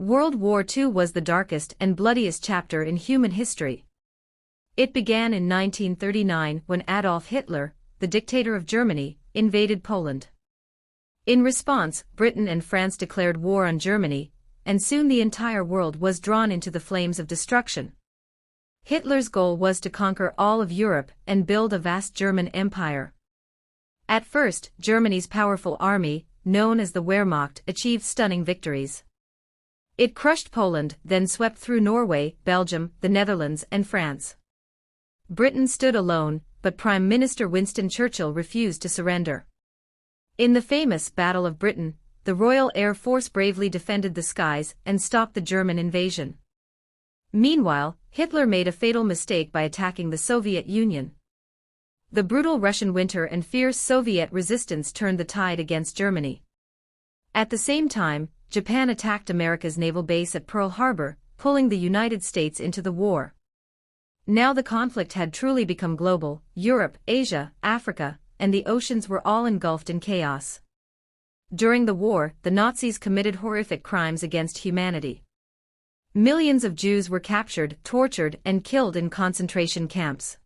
World War II was the darkest and bloodiest chapter in human history. It began in 1939 when Adolf Hitler, the dictator of Germany, invaded Poland. In response, Britain and France declared war on Germany, and soon the entire world was drawn into the flames of destruction. Hitler's goal was to conquer all of Europe and build a vast German empire. At first, Germany's powerful army, known as the Wehrmacht, achieved stunning victories. It crushed Poland, then swept through Norway, Belgium, the Netherlands, and France. Britain stood alone, but Prime Minister Winston Churchill refused to surrender. In the famous Battle of Britain, the Royal Air Force bravely defended the skies and stopped the German invasion. Meanwhile, Hitler made a fatal mistake by attacking the Soviet Union. The brutal Russian winter and fierce Soviet resistance turned the tide against Germany. At the same time, Japan attacked America's naval base at Pearl Harbor, pulling the United States into the war. Now the conflict had truly become global. Europe, Asia, Africa, and the oceans were all engulfed in chaos. During the war, the Nazis committed horrific crimes against humanity. Millions of Jews were captured, tortured, and killed in concentration camps.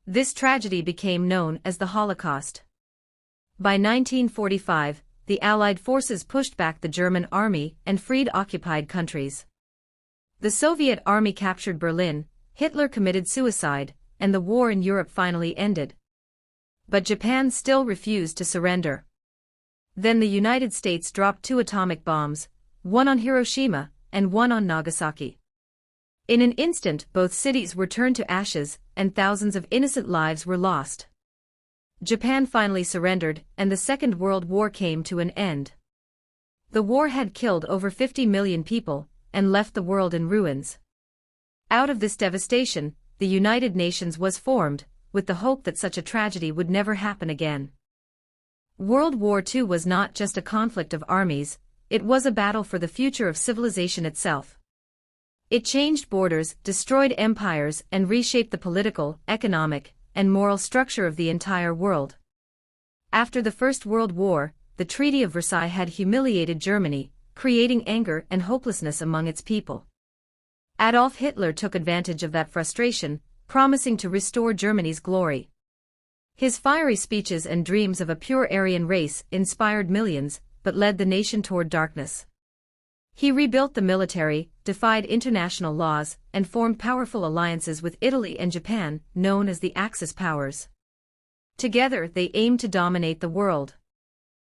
This tragedy became known as the Holocaust. By 1945, the Allied forces pushed back the German army and freed occupied countries. The Soviet army captured Berlin, Hitler committed suicide, and the war in Europe finally ended. But Japan still refused to surrender. Then the United States dropped 2 atomic bombs, one on Hiroshima and one on Nagasaki. In an instant, both cities were turned to ashes, and thousands of innocent lives were lost. Japan finally surrendered, and the Second World War came to an end. The war had killed over 50 million people, and left the world in ruins. Out of this devastation, the United Nations was formed, with the hope that such a tragedy would never happen again. World War II was not just a conflict of armies, it was a battle for the future of civilization itself. It changed borders, destroyed empires, and reshaped the political, economic, and moral structure of the entire world. After the First World War, the Treaty of Versailles had humiliated Germany, creating anger and hopelessness among its people. Adolf Hitler took advantage of that frustration, promising to restore Germany's glory. His fiery speeches and dreams of a pure Aryan race inspired millions, but led the nation toward darkness. He rebuilt the military, defied international laws, and formed powerful alliances with Italy and Japan, known as the Axis powers. Together, they aimed to dominate the world.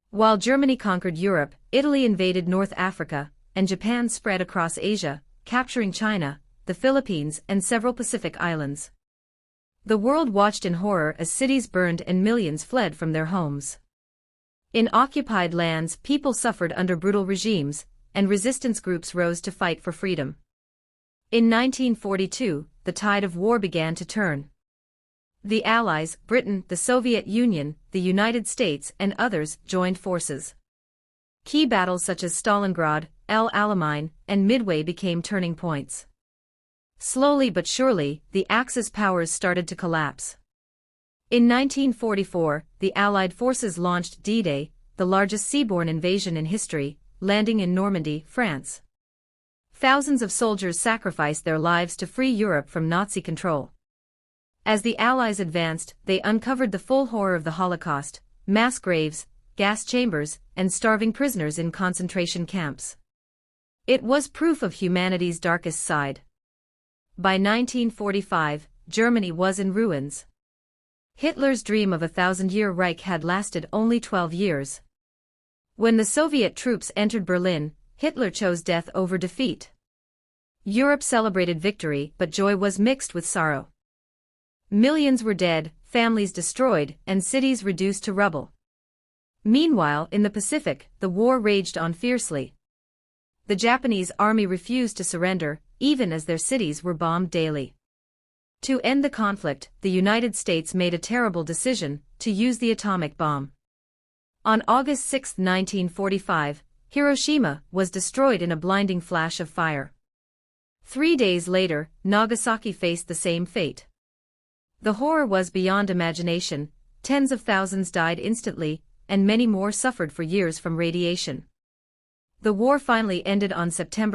While Germany conquered Europe, Italy invaded North Africa, and Japan spread across Asia, capturing China, the Philippines, and several Pacific islands. The world watched in horror as cities burned and millions fled from their homes. In occupied lands, people suffered under brutal regimes, and resistance groups rose to fight for freedom. In 1942, the tide of war began to turn. The Allies, Britain, the Soviet Union, the United States, and others, joined forces. Key battles such as Stalingrad, El Alamein, and Midway became turning points. Slowly but surely, the Axis powers started to collapse. In 1944, the Allied forces launched D-Day, the largest seaborne invasion in history, landing in Normandy, France. Thousands of soldiers sacrificed their lives to free Europe from Nazi control. As the Allies advanced, they uncovered the full horror of the Holocaust: mass graves, gas chambers, and starving prisoners in concentration camps. It was proof of humanity's darkest side. By 1945, Germany was in ruins. Hitler's dream of a 1,000-year Reich had lasted only 12 years. When the Soviet troops entered Berlin, Hitler chose death over defeat. Europe celebrated victory, but joy was mixed with sorrow. Millions were dead, families destroyed, and cities reduced to rubble. Meanwhile, in the Pacific, the war raged on fiercely. The Japanese army refused to surrender, even as their cities were bombed daily. To end the conflict, the United States made a terrible decision: to use the atomic bomb. On August 6, 1945, Hiroshima was destroyed in a blinding flash of fire. 3 days later, Nagasaki faced the same fate. The horror was beyond imagination. Tens of thousands died instantly, and many more suffered for years from radiation. The war finally ended on September